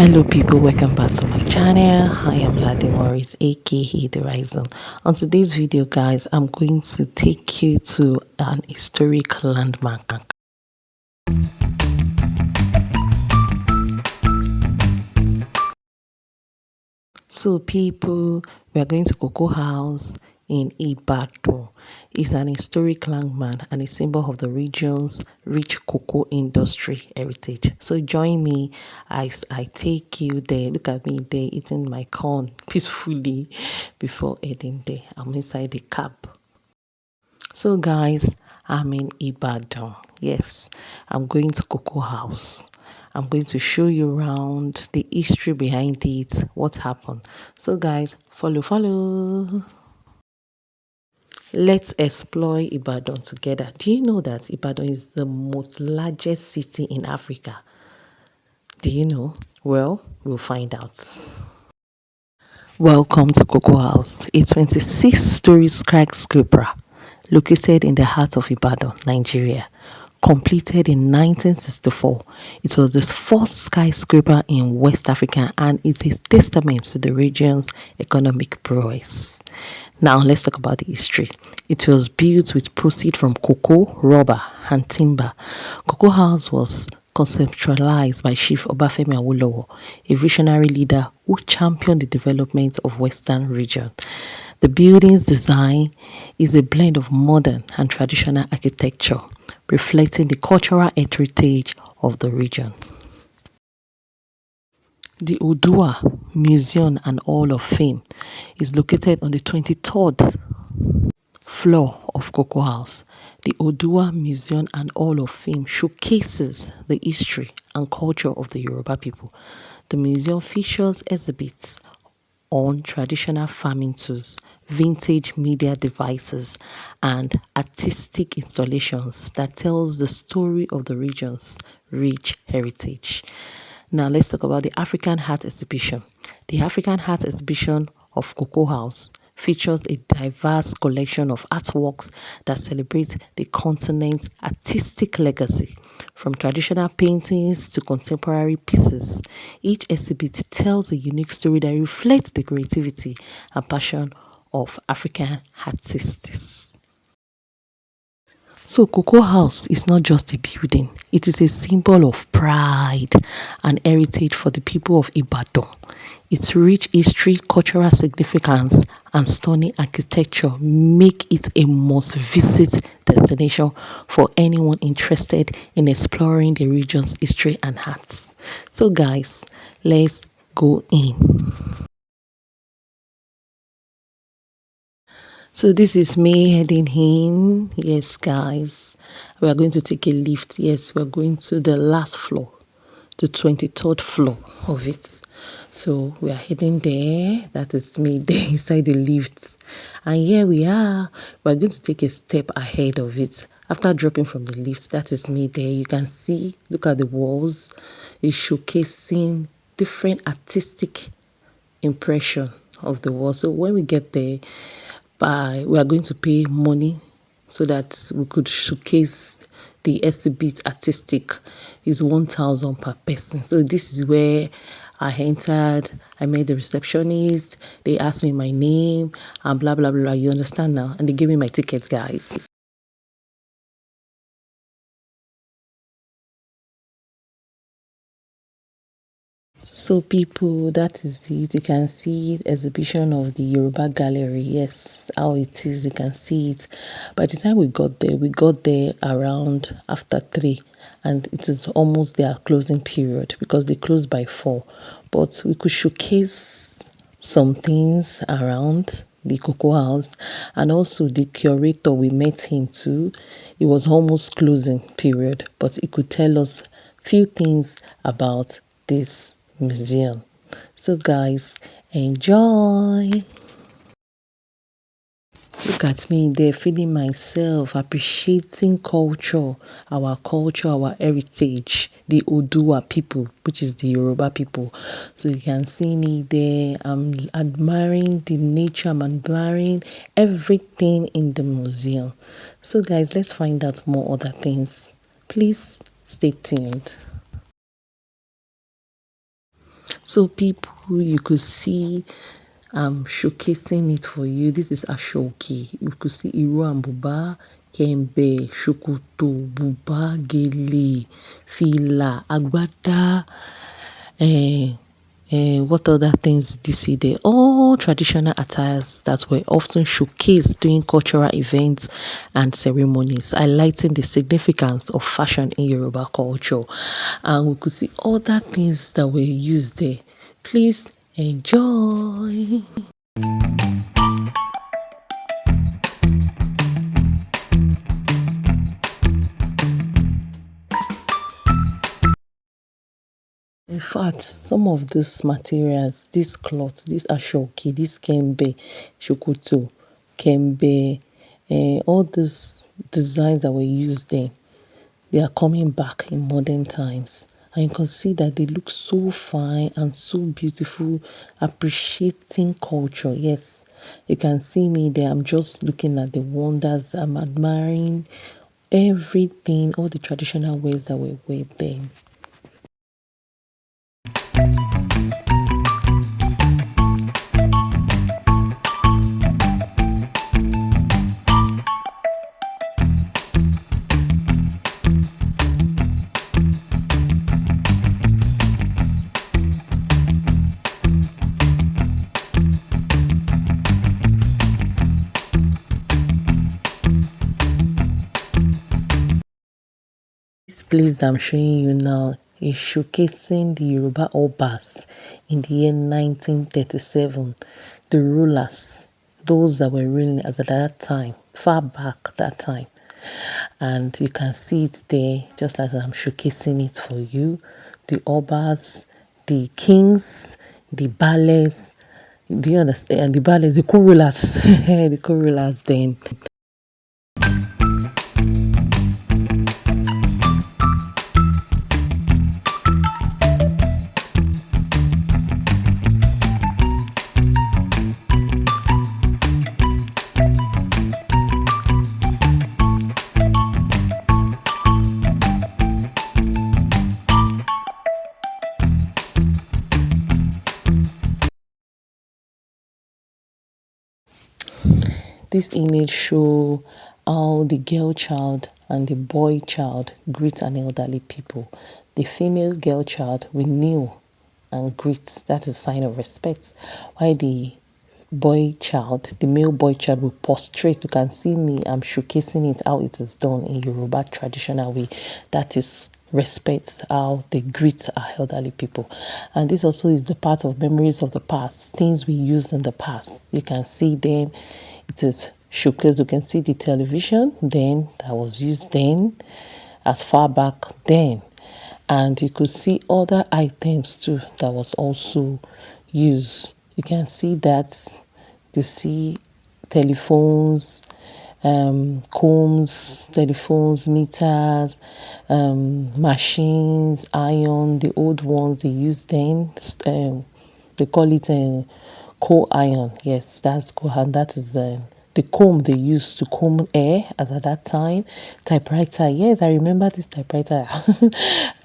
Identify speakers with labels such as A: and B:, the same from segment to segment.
A: Hello people, welcome back to my channel. I am Ladi Morris, aka The Rising. On today's video guys, I'm going to take you to an historic landmark. So people, we are going to Cocoa House in Ibadan. It's an historic landmark and a symbol of the region's rich cocoa industry heritage. So join me as I take you there. Look at me there eating my corn peacefully before heading there. I'm inside the cab. So guys, I'm in Ibadan. Yes, I'm going to Cocoa House. I'm going to show you around the history behind it, what happened. So guys, follow. Let's explore Ibadan together. Do you know that Ibadan is the most largest city in Africa? Do you know? Well, we'll find out. Welcome to Cocoa House, a 26-story skyscraper located in the heart of Ibadan, Nigeria. Completed in 1964, it was the first skyscraper in West Africa and is a testament to the region's economic prowess. Now let's talk about the history. It was built with proceeds from cocoa, rubber, and timber. Cocoa House was conceptualized by Chief Obafemi Awolowo, a visionary leader who championed the development of Western region. The building's design is a blend of modern and traditional architecture, reflecting the cultural heritage of the region. The Odua Museum and Hall of Fame is located on the 23rd floor of Cocoa House. The Odua Museum and Hall of Fame showcases the history and culture of the Yoruba people. The museum features exhibits on traditional farming tools, vintage media devices, and artistic installations that tells the story of the region's rich heritage. Now let's talk about the African Art Exhibition. The African Art Exhibition of Cocoa House features a diverse collection of artworks that celebrate the continent's artistic legacy, from traditional paintings to contemporary pieces. Each exhibit tells a unique story that reflects the creativity and passion of African artists. So Cocoa House is not just a building, it is a symbol of pride and heritage for the people of Ibadan. Its rich history, cultural significance, and stunning architecture make it a must-visit destination for anyone interested in exploring the region's history and arts. So guys, let's go in. So this is me heading in. Yes, guys, we are going to take a lift. Yes, we're going to the last floor, the 23rd floor of it. So we are heading there. That is me there inside the lift. And here we are. We're going to take a step ahead of it. After dropping from the lift, that is me there. You can see, look at the walls. It's showcasing different artistic impression of the wall. So when we get there, we are going to pay money so that we could showcase the exhibit artistic is 1,000 per person. So this is where I entered. I met the receptionist. They asked me my name and blah blah blah. You understand now? And they gave me my ticket, guys. So people, that is it. You can see the exhibition of the Yoruba gallery. Yes, how it is. You can see it. By the time we got there around after 3, and it is almost their closing period because they close by 4. But we could showcase some things around the Cocoa House, and also the curator, we met him too. It was almost closing period, but he could tell us few things about this museum. So guys, enjoy. Look at me there, feeling myself, appreciating culture, our heritage, the Odua people, which is the Yoruba people. So you can see me there. I'm admiring the nature, I'm admiring everything in the museum. So guys, let's find out more other things. Please stay tuned. So people, you could see showcasing it for you. This is Ashoki. You could see Iro and Buba, Kembe, Shokoto, Buba, Gele, Fila, Agbada, eh, what other things did you see there? All traditional attires that were often showcased during cultural events and ceremonies, highlighting the significance of fashion in Yoruba culture. And we could see other things that were used there. Please enjoy. In fact, some of these materials, this cloth, this ashoki, this kembe, shokoto, kembe, all these designs that were used then, they are coming back in modern times. And you can see that they look so fine and so beautiful, appreciating culture. Yes, you can see me there. I'm just looking at the wonders. I'm admiring everything, all the traditional ways that were wear then. This place that I'm showing you now is showcasing the Yoruba Obas in the year 1937. The rulers, those that were ruling at that time, far back that time. And you can see it there, just as I'm showcasing it for you. The Obas, the kings, the ballets. Do you understand? And the ballets, the co-rulers, the co-rulers then. This image show how the girl child and the boy child greet an elderly people. The female girl child will kneel and greet. That is a sign of respect. While the boy child, the male boy child will prostrate. You can see me, I'm showcasing it how it is done in Yoruba traditional way. That is respect, how they greet our elderly people. And this also is the part of memories of the past, things we used in the past. You can see them. It is showcase. You can see the television then that was used then, as far back then. And you could see other items too that was also used. You can see that. You see telephones, combs, telephones, meters, machines, iron, the old ones they used then. They call it coal iron. Yes, that's coal iron. That is the comb they used to comb hair at that time. Typewriter. Yes, I remember this typewriter.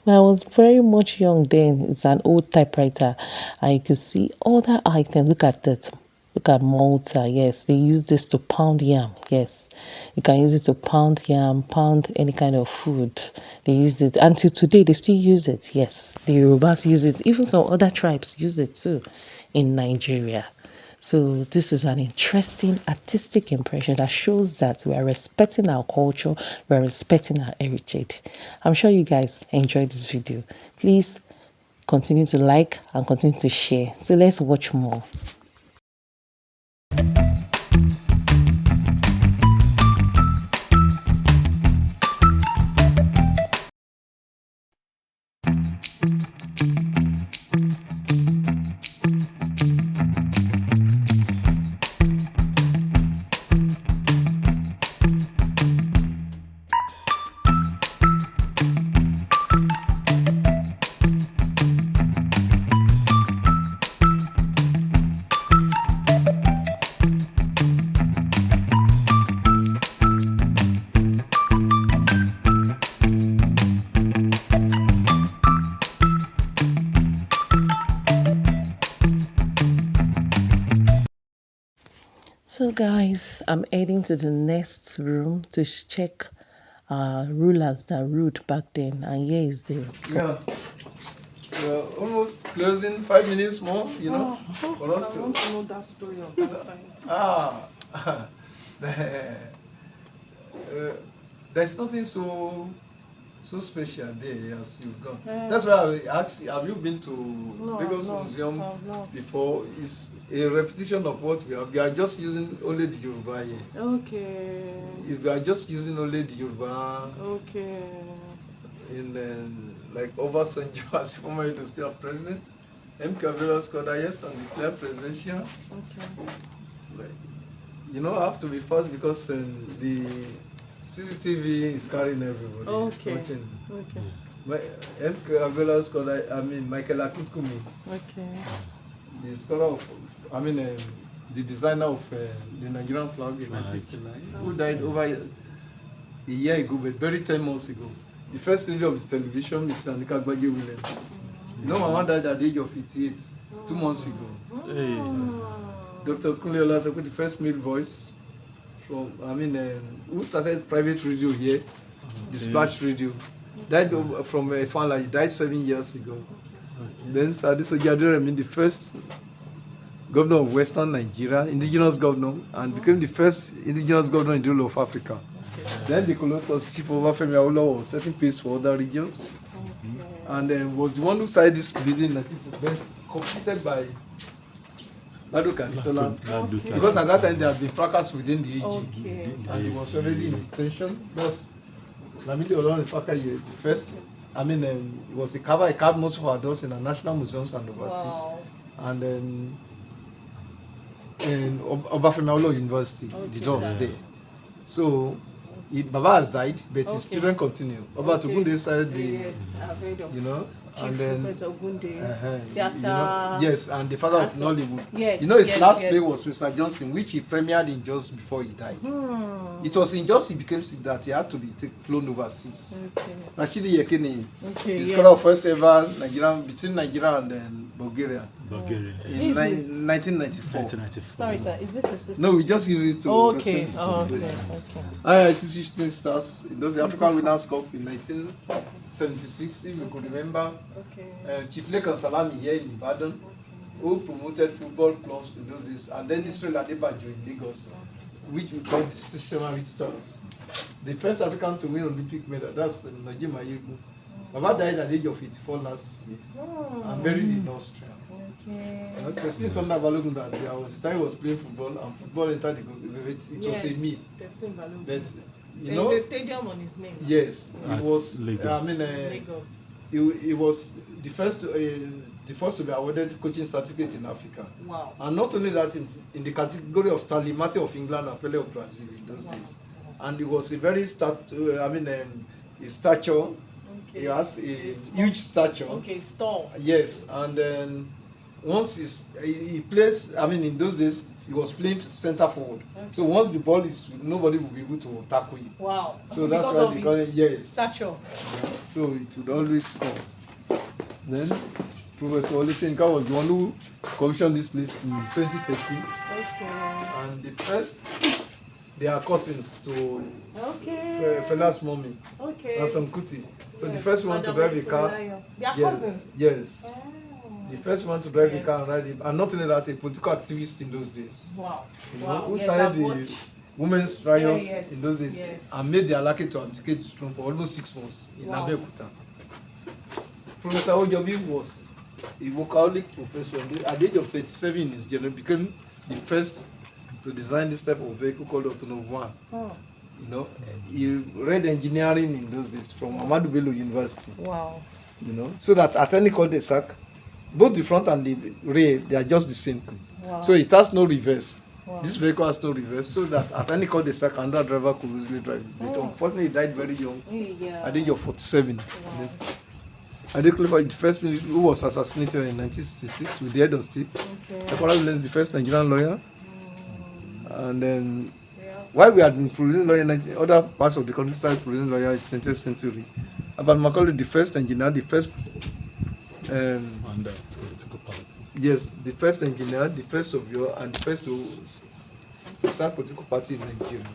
A: I was very much young then. It's an old typewriter. And you could see other items. Look at that. Look at Malta. Yes, they use this to pound yam. Yes, you can use it to pound yam, pound any kind of food. They use it until today. They still use it. Yes, the Yorubas use it. Even some other tribes use it too in Nigeria. So this is an interesting artistic impression that shows that we are respecting our culture, we are respecting our heritage. I'm sure you guys enjoyed this video. Please continue to like and continue to share. So let's watch more. So, guys, I'm heading to the next room to check rulers that ruled back then. And here is the.
B: Yeah. We're almost closing, 5 minutes more, you know. For us
A: I want to know that story of that side.
B: There's nothing so special there as you've gone. That's why I asked, have you been to Lagos Museum before? It's a repetition of what we have. We are just using only the Yoruba here.
A: Okay.
B: If we are just using only the Yoruba.
A: Okay.
B: In like Obasanjo as former Edo State President, M.K. Abiola scored highest and declared presidential. Okay. You know, I have to be fast because the CCTV is carrying everybody.
A: Okay.
B: Watching.
A: Okay.
B: M.K. Abiola scored, Michael Akikumi.
A: Okay.
B: The scholar of, the designer of the Nigerian flag in 1959, who died over a year ago, but very 10 months ago. The first lady of the television, Mr. Anika Gbagi Williams. You know, Mama died at the age of 88, 2 months ago. Hey. Dr. Kunle Olaseko, the first male voice from, who started private radio here, Dispatch Radio. Died from a family, died 7 years ago. Then Sadiso Jaduremi, the first governor of Western Nigeria, indigenous governor, and became the first indigenous governor in the whole of Africa. Then the Colossus Chief Obafemi Awolowo was setting pace for other regions, and was the one who started this building that it completed by Ladoke Akintola, because at that time there had been fracas within the AG, and it was already in detention. Thus, Lamidi Olorun Fakaye, the first, it was a cover. I carved most of our doors in the national museums and overseas, and then in Obafemi Awolowo University, the doors there. So Baba has died, but his children continue. Oba Togunde started the, you know, and then yes, and the father of Nollywood. Yes, you know, his last play was Mr. Johnson, which he premiered in just before he died. It was in just he became sick that he had to be flown overseas. Rashidi Yekini, the scholar of first ever Nigerian between Nigeria and then Bulgaria. In 1994.
A: Sorry, sir. Is this a system?
B: No, we just use it to.
A: Okay.
B: ICC stars. It was the African Winners' Cup in 1976, if you could remember. Chief Lekan Salami here in Ibadan, who promoted football clubs in those days, and then Israel Adebayo in Lagos, which we call the stationary stars. The first African to win Olympic medal, that's Najim Ayegu. Baba died at the age of 84 last year and buried in Austria. Testing Thunder Balogun, that there was a time he was playing football and football entered it was a myth. But you know,
A: there's a stadium on his name.
B: Yes, it was.
A: Lagos.
B: He was the first to be awarded coaching certificate in Africa. Wow! And not only that, in the category of Stanley Mate of England and Pele of Brazil in those days. And he was a very his stature. He has a huge stature. Okay, tall. Yes, and then once he plays, in those days he was playing center forward. So once the ball is, nobody will be able to tackle him. Wow! So that's why they call it stature. Yeah. So it would always score. Then Professor Olusegun was the one who commissioned this place in 2013. And the first, they are cousins to Fela's mommy. And some Kuti. So the first one to drive the car. They are cousins. Yes. The first one to drive the car and ride it, and not only that, a political activist in those days. Wow. You know, who started the women's riot in those days and made the Alake to abdicate the throne for almost 6 months in Abeokuta. Professor Ojobi was a vocalic professor. At the age of 37 in his journey, became the first to design this type of vehicle called Autonovan. You know, he read engineering in those days from Ahmadu Bello University. Wow. You know, so that at any cul-de-sac, both the front and the rear, they are just the same thing. Wow. So it has no reverse. Wow. This vehicle has no reverse, so that at any cul-de-sac, another driver could easily drive it. But unfortunately, he died very young, at the age of 47. Wow. Adekunle, the first minister who was assassinated in 1966 with the head of state. Adekunle Williams, the first Nigerian lawyer. And then, while we had been producing lawyer in other parts of the country, started producing lawyer in the 20th century. About Macaulay, the first engineer, the first
C: under political party.
B: Yes, the first engineer, the first of your, and the first to to start political party in Nigeria.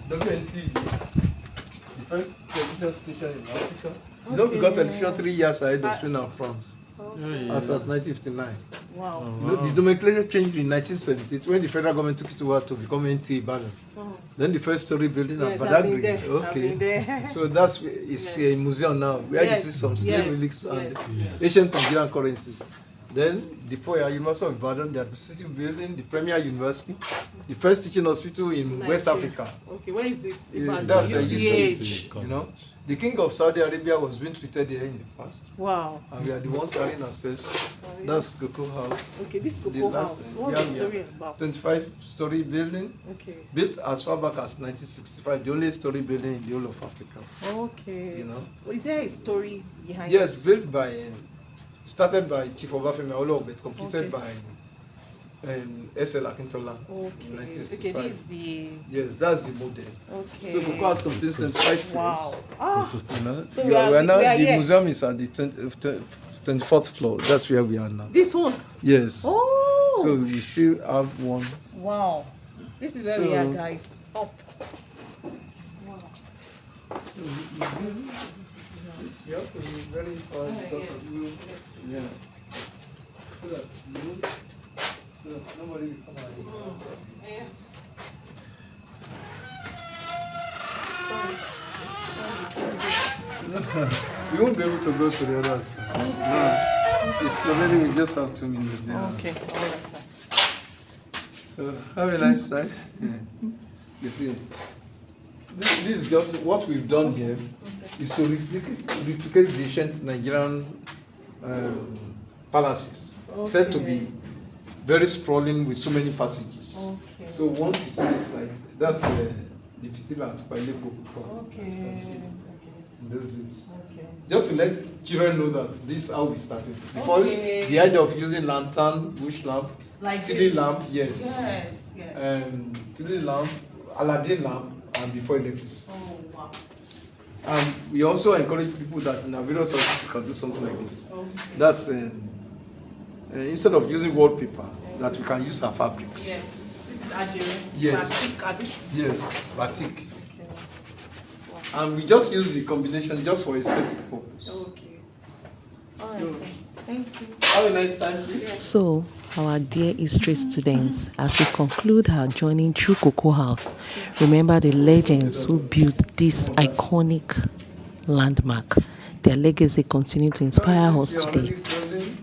B: WNTV, the first television station in Africa. You know, we got television 3 years ahead of Spain and France. As of 1959.
C: Wow.
B: You know, the nomenclature changed in 1978 when the federal government took it over to become NT Ibadan. Then the first story building at Badagry. Okay. So that's it's a museum now where you see some slave relics and ancient Nigerian currencies. Then the foyer, University of Ibadan, the administrative building, the premier university, the first teaching hospital in West Africa.
C: Okay, where is it?
B: That's a UCH. You know, the king of Saudi Arabia was being treated here in the past.
C: Wow.
B: And we are the ones carrying ourselves. That's Cocoa House.
C: Okay, this Cocoa House. What's the story about?
B: 25-story building.
C: Okay.
B: Built as far back as 1965, the only story building in the whole of Africa.
C: Okay.
B: You know.
C: Is there a story behind
B: Yes,
C: this?
B: built by, started by Chief Obafemi Awolowo, but completed by S.L. Akintola in 1965.
C: Okay, this is the...
B: Yes, that's the model.
C: Okay.
B: So Cocoa House contains 25 floors.
C: Wow. Ah.
B: You know,
C: So
B: we are now, the
C: here.
B: museum is at the 24th floor. That's where we are now.
C: This one?
B: Yes.
C: Oh.
B: So we still have one.
C: Wow. This is where we are, guys. Up. Wow.
B: So you have to be very far because of you. Yeah. So that nobody will come out of the house. We won't be able to go to the others. No. It's already, we just have 2 minutes there.
C: Okay. All right, sir.
B: So have a nice time. Yeah. You see, this is just what we've done here is to replicate the ancient Nigerian palaces, said to be very sprawling with so many passages.
C: Okay.
B: So once you see this light, that's the fitila at Paileko.
C: Okay.
B: As you can see. And this is
C: Okay.
B: just to let children know that this is how we started. Before the idea of using lantern, bush lamp,
C: Like
B: tilly
C: this.
B: lamp, yes.
C: Yes, yes.
B: Tilly lamp, Aladdin lamp, and before electricity.
C: Oh, wow.
B: And we also encourage people that in our various houses you can do something like this.
C: Okay.
B: That's instead of using wallpaper, that we can use our fabrics.
C: Yes. This is Ajere.
B: Yes.
C: Batik, Abi.
B: Yes, batik.
C: Okay.
B: And we just use the combination just for aesthetic purpose.
C: Okay. All right,
B: So-
C: sir. Thank you.
B: Have a nice time, please.
A: So, our dear history students, as we conclude our journey through Cocoa House, remember the legends who built this iconic landmark. Their legacy continues to inspire us
B: We are
A: today.
B: already closing.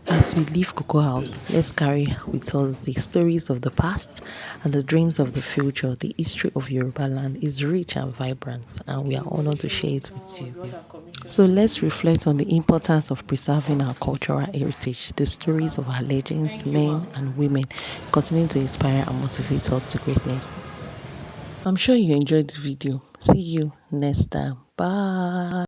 A: As we leave Cocoa House, let's carry with us the stories of the past and the dreams of the future. The history of Yoruba land is rich and vibrant, and we are honored to share it with you. So let's reflect on the importance of preserving our cultural heritage. The stories of our legends, men and women, continue to inspire and motivate us to greatness. I'm sure you enjoyed the video. See you next time. Bye.